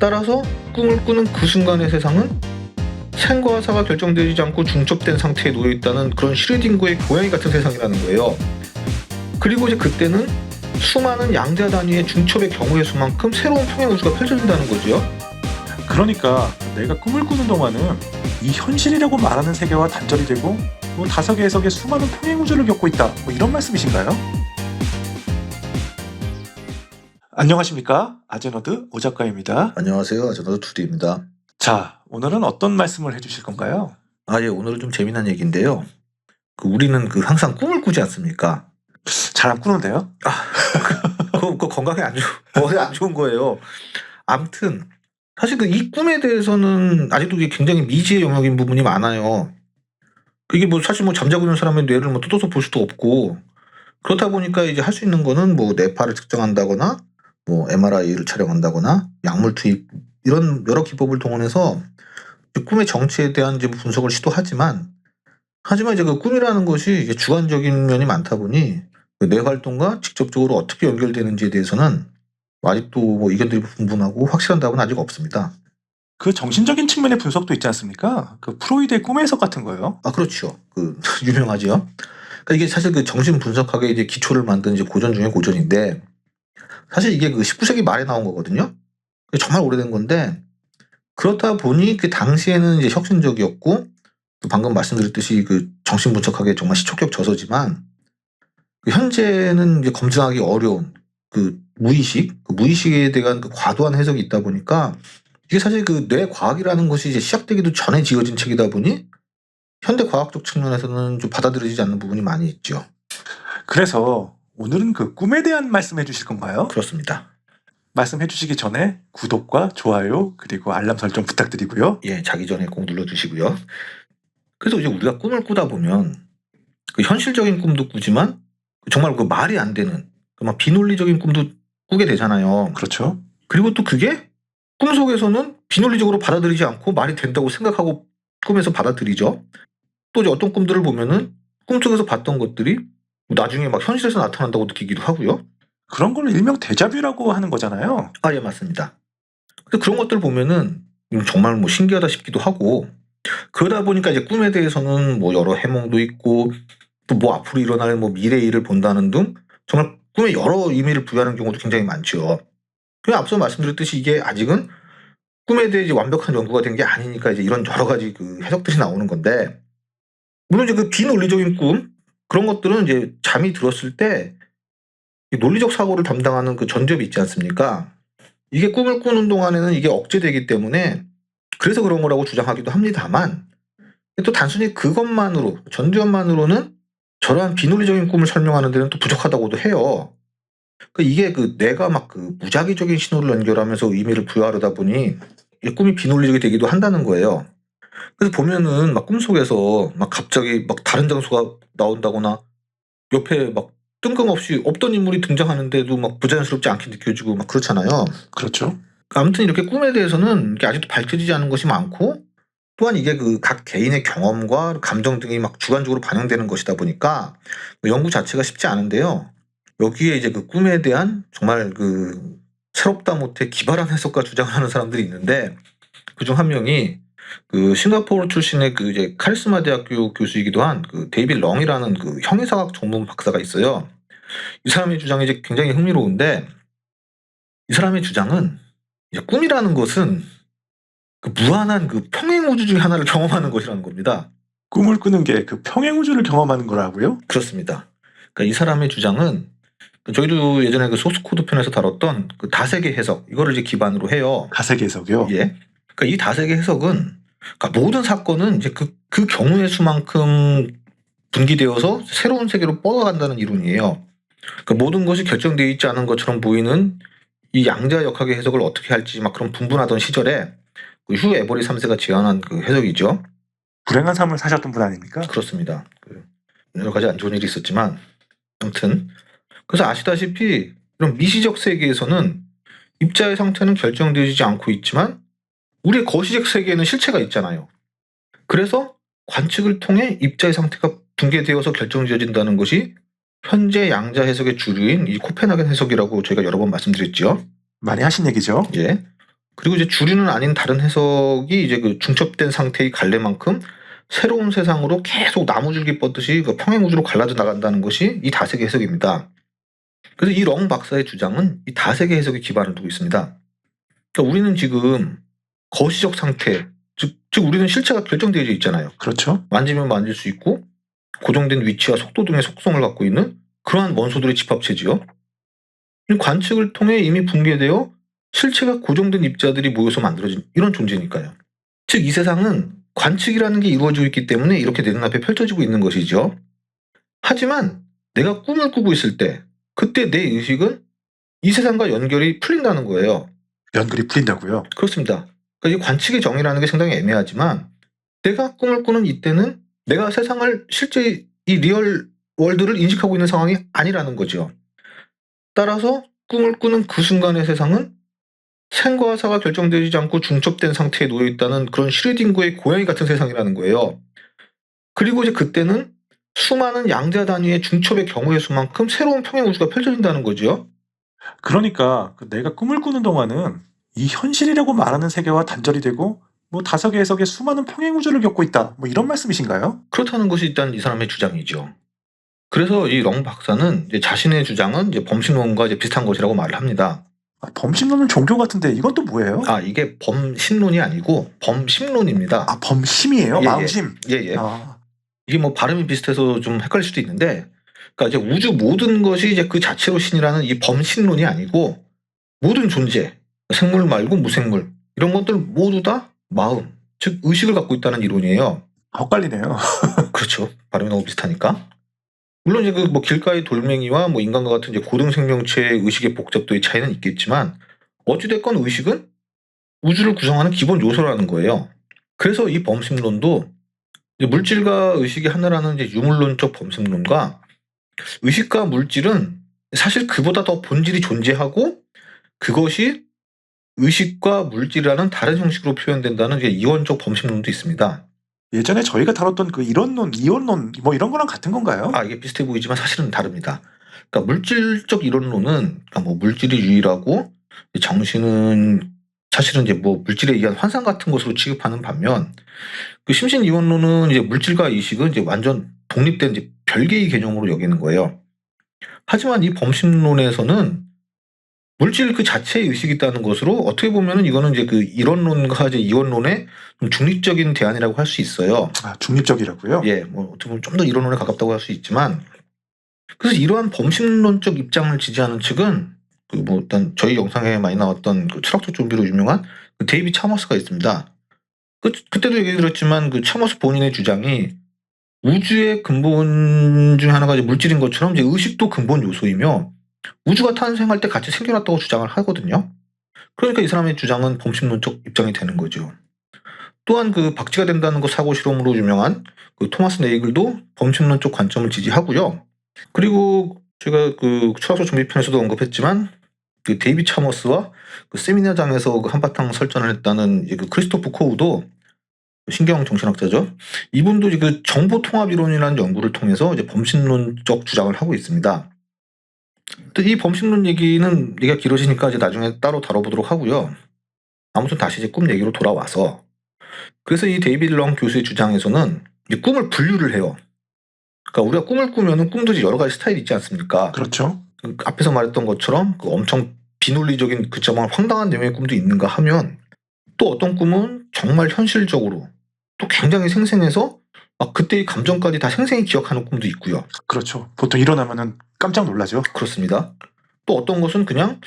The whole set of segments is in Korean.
따라서 꿈을 꾸는 그 순간의 세상은 생과 사가 결정되지 않고 중첩된 상태에 놓여 있다는 그런 슈레딩거의 고양이 같은 세상이라는 거예요. 그리고 이제 그때는 수많은 양자 단위의 중첩의 경우의 수만큼 새로운 평행 우주가 펼쳐진다는 거죠. 그러니까 내가 꿈을 꾸는 동안은 이 현실이라고 말하는 세계와 단절이 되고 다석의 해석의 수많은 평행 우주를 겪고 있다. 이런 말씀이신가요? 안녕하십니까? 아제너드 오 작가입니다. 안녕하세요. 저는 투디입니다. 자, 오늘은 어떤 말씀을 해주실 건가요? 예, 오늘은 좀 재미난 얘기인데요. 우리는 항상 꿈을 꾸지 않습니까? 잘 안 꾸는데요? 그거 건강에 머리에 안 좋은 거예요. 아무튼 사실 이 꿈에 대해서는 아직도 이게 굉장히 미지의 영역인 부분이 많아요. 이게 사실 잠자고 있는 사람의 뇌를 뜯어서 볼 수도 없고, 그렇다 보니까 이제 할 수 있는 거는 뇌파를 측정한다거나 MRI를 촬영한다거나 약물 투입 이런 여러 기법을 동원해서 꿈의 정체에 대한 이제 분석을 시도하지만 이제 꿈이라는 것이 이제 주관적인 면이 많다 보니 뇌 활동과 직접적으로 어떻게 연결되는지에 대해서는 아직도 의견들이 분분하고 확실한 답은 아직 없습니다. 그 정신적인 측면의 분석도 있지 않습니까? 그 프로이드의 꿈의 해석 같은 거요. 그렇죠. 유명하죠. 그러니까 이게 사실 정신 분석학의 이제 기초를 만든 이제 고전 중에 고전인데, 사실 이게 19세기 말에 나온 거거든요. 정말 오래된 건데, 그렇다 보니 그 당시에는 이제 혁신적이었고, 또 방금 말씀드렸듯이 정신 분석학의 정말 시초격 저서지만, 현재는 이제 검증하기 어려운 무의식에 대한 과도한 해석이 있다 보니까, 이게 사실 뇌 과학이라는 것이 이제 시작되기도 전에 지어진 책이다 보니 현대 과학적 측면에서는 좀 받아들여지지 않는 부분이 많이 있죠. 그래서 오늘은 꿈에 대한 말씀해 주실 건가요? 그렇습니다. 말씀해 주시기 전에 구독과 좋아요 그리고 알람 설정 부탁드리고요. 예, 자기 전에 꼭 눌러주시고요. 그래서 이제 우리가 꿈을 꾸다 보면 현실적인 꿈도 꾸지만 정말 말이 안 되는 막 비논리적인 꿈도 꾸게 되잖아요. 그렇죠. 그리고 또 그게 꿈속에서는 비논리적으로 받아들이지 않고 말이 된다고 생각하고 꿈에서 받아들이죠. 또 이제 어떤 꿈들을 보면은 꿈속에서 봤던 것들이 나중에 막 현실에서 나타난다고 느끼기도 하고요. 그런 걸 일명 데자뷰라고 하는 거잖아요. 예, 맞습니다. 근데 그런 것들 보면은 정말 신기하다 싶기도 하고, 그러다 보니까 이제 꿈에 대해서는 여러 해몽도 있고, 또 앞으로 일어날 미래의 일을 본다는 등 정말 꿈에 여러 의미를 부여하는 경우도 굉장히 많죠. 앞서 말씀드렸듯이 이게 아직은 꿈에 대해 이제 완벽한 연구가 된 게 아니니까 이제 이런 여러 가지 해석들이 나오는 건데, 물론 이제 비논리적인 꿈 그런 것들은 이제 잠이 들었을 때 논리적 사고를 담당하는 전두엽이 있지 않습니까? 이게 꿈을 꾸는 동안에는 이게 억제되기 때문에 그래서 그런 거라고 주장하기도 합니다만, 또 단순히 그것만으로 전두엽만으로는 저러한 비논리적인 꿈을 설명하는 데는 또 부족하다고도 해요. 이게 뇌가 무작위적인 신호를 연결하면서 의미를 부여하려다 보니 꿈이 비논리적이 되기도 한다는 거예요. 그래서 보면은 꿈속에서 갑자기 다른 장소가 나온다거나 옆에 뜬금없이 없던 인물이 등장하는데도 부자연스럽지 않게 느껴지고 그렇잖아요. 그렇죠. 아무튼 이렇게 꿈에 대해서는 아직도 밝혀지지 않은 것이 많고, 또한 이게 각 개인의 경험과 감정 등이 주관적으로 반영되는 것이다 보니까 연구 자체가 쉽지 않은데요. 여기에 이제 꿈에 대한 정말 새롭다 못해 기발한 해석과 주장을 하는 사람들이 있는데, 그중 한 명이 싱가포르 출신의 이제 카리스마 대학교 교수이기도 한 데이빗 렁이라는 형이상학 전문 박사가 있어요. 이 사람의 주장이 이제 굉장히 흥미로운데, 이 사람의 주장은 이제 꿈이라는 것은 무한한 평행 우주 중에 하나를 경험하는 것이라는 겁니다. 꿈을 꾸는 게 평행 우주를 경험하는 거라고요? 그렇습니다. 이 사람의 주장은 저희도 예전에 소스코드 편에서 다뤘던 다세계 해석, 이거를 이제 기반으로 해요. 다세계 해석이요? 예. 이 다세계 해석은 모든 사건은 이제 그 경우의 수만큼 분기되어서 새로운 세계로 뻗어간다는 이론이에요. 모든 것이 결정되어 있지 않은 것처럼 보이는 이 양자 역학의 해석을 어떻게 할지 그런 분분하던 시절에 휴 에버리 3세가 제안한 해석이죠. 불행한 삶을 사셨던 분 아닙니까? 그렇습니다. 여러 가지 안 좋은 일이 있었지만 아무튼, 그래서 아시다시피 이런 미시적 세계에서는 입자의 상태는 결정되지 않고 있지만 우리의 거시적 세계에는 실체가 있잖아요. 그래서 관측을 통해 입자의 상태가 붕괴되어서 결정지어진다는 것이 현재 양자 해석의 주류인 이 코펜하겐 해석이라고 저희가 여러 번 말씀드렸죠. 많이 하신 얘기죠. 예. 그리고 이제 주류는 아닌 다른 해석이 이제 그 중첩된 상태의 갈래만큼 새로운 세상으로 계속 나무줄기 뻗듯이 그 평행우주로 갈라져 나간다는 것이 이 다세계 해석입니다. 그래서 이 렁 박사의 주장은 이 다세계 해석에 기반을 두고 있습니다. 그러니까 우리는 지금 거시적 상태, 즉 우리는 실체가 결정되어져 있잖아요. 그렇죠. 만지면 만질 수 있고 고정된 위치와 속도 등의 속성을 갖고 있는 그러한 원소들의 집합체지요. 이 관측을 통해 이미 붕괴되어 실체가 고정된 입자들이 모여서 만들어진 이런 존재니까요. 즉 이 세상은 관측이라는 게 이루어지고 있기 때문에 이렇게 내 눈앞에 펼쳐지고 있는 것이죠. 하지만 내가 꿈을 꾸고 있을 때 그때 내 의식은 이 세상과 연결이 풀린다는 거예요. 연결이 풀린다고요? 그렇습니다. 그러니까 이 관측의 정의라는 게 상당히 애매하지만 내가 꿈을 꾸는 이때는 내가 세상을 실제 이 리얼 월드를 인식하고 있는 상황이 아니라는 거죠. 따라서 꿈을 꾸는 그 순간의 세상은 생과 사가 결정되지 않고 중첩된 상태에 놓여 있다는 그런 슈레딩거의 고양이 같은 세상이라는 거예요. 그리고 이제 그때는 수많은 양자 단위의 중첩의 경우의 수만큼 새로운 평행 우주가 펼쳐진다는 거죠. 그러니까 내가 꿈을 꾸는 동안은 이 현실이라고 말하는 세계와 단절이 되고 뭐 다석의 해석의 수많은 평행 우주를 겪고 있다. 뭐 이런 말씀이신가요? 그렇다는 것이 일단 이 사람의 주장이죠. 그래서 이 렁 박사는 이제 자신의 주장은 이제 범신론과 이제 비슷한 것이라고 말을 합니다. 범신론은 종교 같은데 이건 또 뭐예요? 이게 범신론이 아니고 범심론입니다. 범심이에요? 예, 마음심? 예. 아, 이게 뭐 발음이 비슷해서 좀 헷갈릴 수도 있는데, 그러니까 이제 우주 모든 것이 이제 그 자체로 신이라는 이 범신론이 아니고 모든 존재, 생물 말고 무생물 이런 것들 모두 다 마음, 즉 의식을 갖고 있다는 이론이에요. 헛갈리네요. 그렇죠. 발음이 너무 비슷하니까. 물론 이제 그 뭐 길가의 돌멩이와 뭐 인간과 같은 이제 고등 생명체의 의식의 복잡도의 차이는 있겠지만 어찌됐건 의식은 우주를 구성하는 기본 요소라는 거예요. 그래서 이 범심론도 이제 물질과 의식이 하나라는 이제 유물론적 범심론과 의식과 물질은 사실 그보다 더 본질이 존재하고 그것이 의식과 물질이라는 다른 형식으로 표현된다는 이제 이원적 범심론도 있습니다. 예전에 저희가 다뤘던 그 이론론, 이원론 뭐 이런 거랑 같은 건가요? 이게 비슷해 보이지만 사실은 다릅니다. 그러니까 물질적 이론론은 그러니까 뭐 물질이 유일하고 정신은 사실은 이제 뭐 물질에 의한 환상 같은 것으로 취급하는 반면 그 심신 이원론은 이제 물질과 의식은 이제 완전 독립된 이제 별개의 개념으로 여기는 거예요. 하지만 이 범심론에서는 물질 그 자체의 의식이 있다는 것으로 어떻게 보면은 이거는 이제 그 이론론과 이제 이원론의 좀 중립적인 대안이라고 할 수 있어요. 중립적이라고요? 예, 뭐 어떻게 보면 좀 더 이론론에 가깝다고 할 수 있지만 그래서 이러한 범심론적 입장을 지지하는 측은 그 뭐 일단 저희 영상에 많이 나왔던 그 철학적 좀비로 유명한 그 데이비 차머스가 있습니다. 그때도 얘기 드렸지만 그 차머스 본인의 주장이 우주의 근본 중 하나가 이제 물질인 것처럼 이제 의식도 근본 요소이며 우주가 탄생할 때 같이 생겨났다고 주장을 하거든요. 그러니까 이 사람의 주장은 범심론적 입장이 되는 거죠. 또한 그 박쥐가 된다는 것 사고 실험으로 유명한 그 토마스 네이글도 범심론적 관점을 지지하고요. 그리고 제가 그 철학적 좀비 편에서도 언급했지만 그 데이비 차머스와 그 세미나장에서 그 한바탕 설전을 했다는 이제 그 크리스토프 코우도 신경 정신학자죠. 이분도 이제 그 정보 통합 이론이라는 연구를 통해서 이제 범심론적 주장을 하고 있습니다. 또 이 범심론 얘기는 얘기가 길어지니까 이제 나중에 따로 다뤄보도록 하고요. 아무튼 다시 이제 꿈 얘기로 돌아와서 그래서 이 데이비드 렁 교수의 주장에서는 이제 꿈을 분류를 해요. 그러니까 우리가 꿈을 꾸면은 꿈도 여러 가지 스타일이 있지 않습니까? 그렇죠. 그 앞에서 말했던 것처럼 그 엄청 비논리적인 그 정말 황당한 내용의 꿈도 있는가 하면 또 어떤 꿈은 정말 현실적으로 또 굉장히 생생해서 막 그때의 감정까지 다 생생히 기억하는 꿈도 있고요. 그렇죠. 보통 일어나면은 깜짝 놀라죠. 그렇습니다. 또 어떤 것은 그냥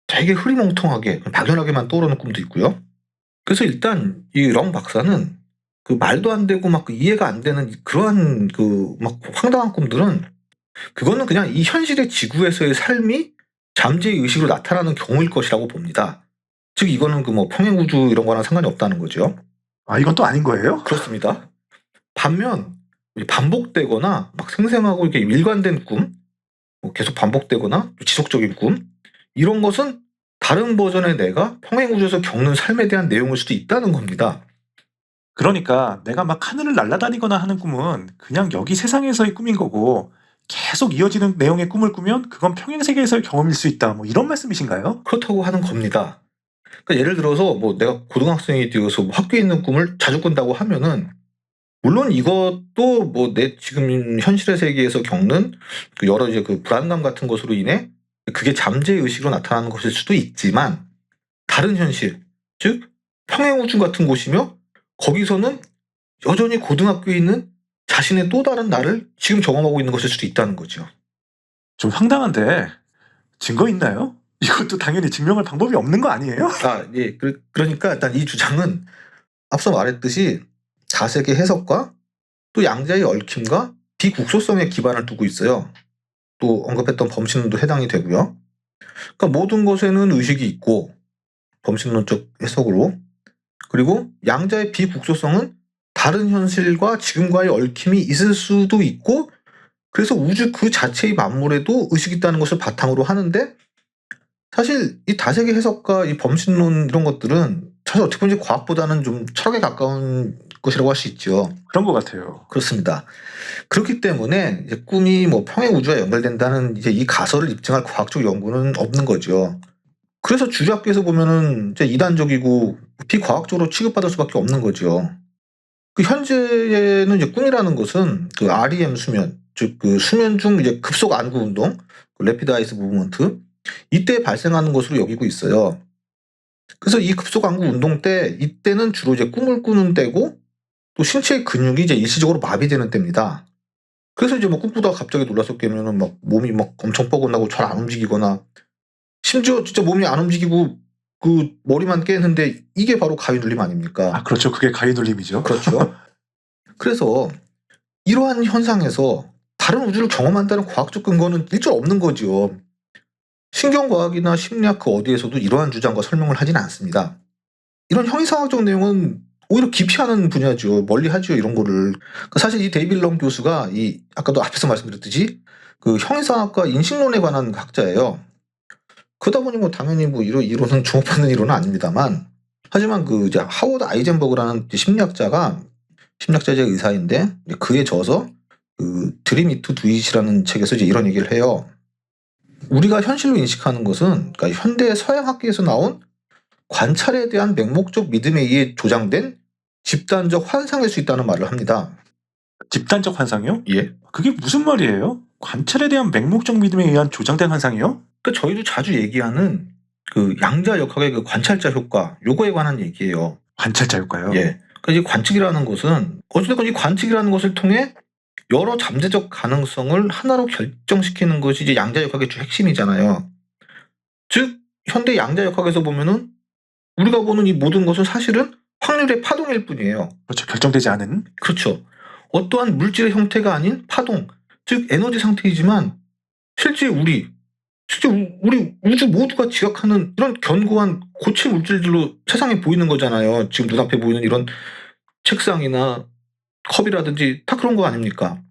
되게 흐리멍텅하게 막연하게만 떠오르는 꿈도 있고요. 그래서 일단 이 렁 박사는 그 말도 안 되고 막 그 이해가 안 되는 그러한 그 막 황당한 꿈들은 그거는 그냥 이 현실의 지구에서의 삶이 잠재의 의식으로 나타나는 경우일 것이라고 봅니다. 즉 이거는 그 뭐 평행 우주 이런 거랑 상관이 없다는 거죠. 이건 또 아닌 거예요? 그렇습니다. 반면 반복되거나 막 생생하고 이렇게 일관된 꿈, 뭐 계속 반복되거나 지속적인 꿈 이런 것은 다른 버전의 내가 평행 우주에서 겪는 삶에 대한 내용일 수도 있다는 겁니다. 그러니까 내가 막 하늘을 날아다니거나 하는 꿈은 그냥 여기 세상에서의 꿈인 거고 계속 이어지는 내용의 꿈을 꾸면 그건 평행 세계에서의 경험일 수 있다. 뭐 이런 말씀이신가요? 그렇다고 하는 겁니다. 그러니까 예를 들어서 뭐 내가 고등학생이 되어서 뭐 학교에 있는 꿈을 자주 꾼다고 하면은 물론 이것도 뭐 내 지금 현실의 세계에서 겪는 그 여러 이제 그 불안감 같은 것으로 인해 그게 잠재 의식으로 나타나는 것일 수도 있지만 다른 현실, 즉 평행우주 같은 곳이며 거기서는 여전히 고등학교에 있는 자신의 또 다른 나를 지금 경험하고 있는 것일 수도 있다는 거죠. 좀 황당한데 증거 있나요? 이것도 당연히 증명할 방법이 없는 거 아니에요? 예. 그러니까 일단 이 주장은 앞서 말했듯이 다색의 해석과 또 양자의 얽힘과 비국소성에 기반을 두고 있어요. 또 언급했던 범신론도 해당이 되고요. 그러니까 모든 것에는 의식이 있고 범신론적 해석으로, 그리고 양자의 비국소성은 다른 현실과 지금과의 얽힘이 있을 수도 있고, 그래서 우주 그 자체의 만물에도 의식이 있다는 것을 바탕으로 하는데, 사실 이 다색의 해석과 이 범신론 이런 것들은 사실 어떻게 보면 이제 과학보다는 좀 철학에 가까운 것이라고 할 수 있죠. 그런 것 같아요. 그렇습니다. 그렇기 때문에 이제 꿈이 뭐 평행 우주와 연결된다는 이제 이 가설을 입증할 과학적 연구는 없는 거죠. 그래서 주류학계에서 보면은 이제 이단적이고 비과학적으로 취급받을 수밖에 없는 거죠. 그 현재는 이제 꿈이라는 것은 그 REM 수면, 즉 그 수면 중 이제 급속 안구 운동, 그 Rapid Eye Movement, 이때 발생하는 것으로 여기고 있어요. 그래서 이 급속 안구 운동 때 이때는 주로 이제 꿈을 꾸는 때고 또 신체의 근육이 이제 일시적으로 마비되는 때입니다. 그래서 이제 뭐 꿈꾸다가 갑자기 놀라서 깨면은 막 몸이 막 엄청 뻐근하고 잘 안 움직이거나, 심지어 진짜 몸이 안 움직이고 그 머리만 깨는데 이게 바로 가위 눌림 아닙니까? 그렇죠. 그게 가위눌림이죠. 그렇죠. 그래서 이러한 현상에서 다른 우주를 경험한다는 과학적 근거는 일절 없는 거죠. 신경과학이나 심리학 그 어디에서도 이러한 주장과 설명을 하진 않습니다. 이런 형이상학적 내용은 오히려 기피하는 분야죠. 멀리하죠, 이런 거를. 그러니까 사실 이 데이비드 럼 교수가 이 아까도 앞에서 말씀드렸듯이 그 형이상학과 인식론에 관한 학자예요. 그러다 보니 뭐 당연히 뭐 이론은 주목받는 이론은 아닙니다만, 하지만 그 이제 하워드 아이젠버그라는 심리학자이자 의사인데, 그에 져서 그 드림 이트 두잇이라는 책에서 이제 이런 얘기를 해요. 우리가 현실로 인식하는 것은 그러니까 현대 서양 학계에서 나온 관찰에 대한 맹목적 믿음에 의해 조장된 집단적 환상일 수 있다는 말을 합니다. 집단적 환상이요? 예. 그게 무슨 말이에요? 관찰에 대한 맹목적 믿음에 의한 조장된 환상이요? 그러니까 저희도 자주 얘기하는 그 양자 역학의 그 관찰자 효과, 요거에 관한 얘기예요. 관찰자 효과요? 예. 그러니까 이 관측이라는 것은 어쨌든 이 관측이라는 것을 통해 여러 잠재적 가능성을 하나로 결정시키는 것이 이제 양자 역학의 주 핵심이잖아요. 즉 현대 양자 역학에서 보면은 우리가 보는 이 모든 것은 사실은 확률의 파동일 뿐이에요. 그렇죠. 결정되지 않은. 그렇죠. 어떠한 물질의 형태가 아닌 파동, 즉 에너지 상태이지만 실제 우리 우주 모두가 지각하는 이런 견고한 고체 물질들로 세상에 보이는 거잖아요. 지금 눈앞에 보이는 이런 책상이나 컵이라든지 다 그런 거 아닙니까?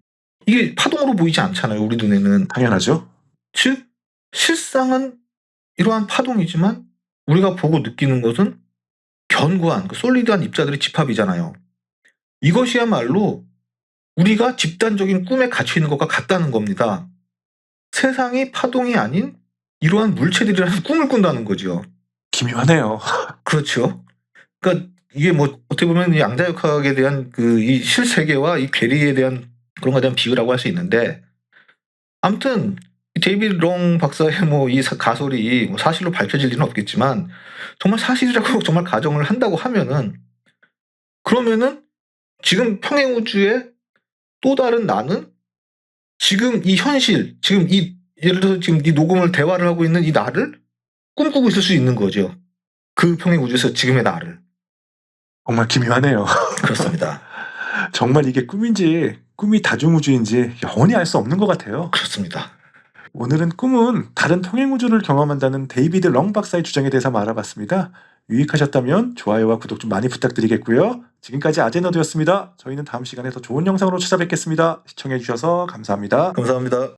이게 파동으로 보이지 않잖아요, 우리 눈에는. 당연하죠. 즉 실상은 이러한 파동이지만 우리가 보고 느끼는 것은 견고한 그 솔리드한 입자들의 집합이잖아요. 이것이야말로 우리가 집단적인 꿈에 갇혀 있는 것과 같다는 겁니다. 세상이 파동이 아닌 이러한 물체들이라는 꿈을 꾼다는 거죠. 기묘하네요. 그렇죠. 그러니까 이게 뭐 어떻게 보면 양자역학에 대한 그 이 실세계와 이 괴리에 대한 그런 것에 대한 비유라고 할 수 있는데, 아무튼 데이비드 롱 박사의 뭐 이 가설이 뭐 사실로 밝혀질 리는 없겠지만 정말 사실이라고 정말 가정을 한다고 하면은, 그러면은 지금 평행 우주의 또 다른 나는 지금 이 현실, 지금 이 예를 들어서 지금 이 녹음을 대화를 하고 있는 이 나를 꿈꾸고 있을 수 있는 거죠. 그 평행 우주에서 지금의 나를. 정말 기묘하네요. 그렇습니다. 정말 이게 꿈인지 꿈이 다중우주인지 영원히 알 수 없는 것 같아요. 그렇습니다. 오늘은 꿈은 다른 평행우주를 경험한다는 데이비드 렁 박사의 주장에 대해서 알아봤습니다. 유익하셨다면 좋아요와 구독 좀 많이 부탁드리겠고요. 지금까지 아제너드였습니다. 저희는 다음 시간에 더 좋은 영상으로 찾아뵙겠습니다. 시청해주셔서 감사합니다. 감사합니다.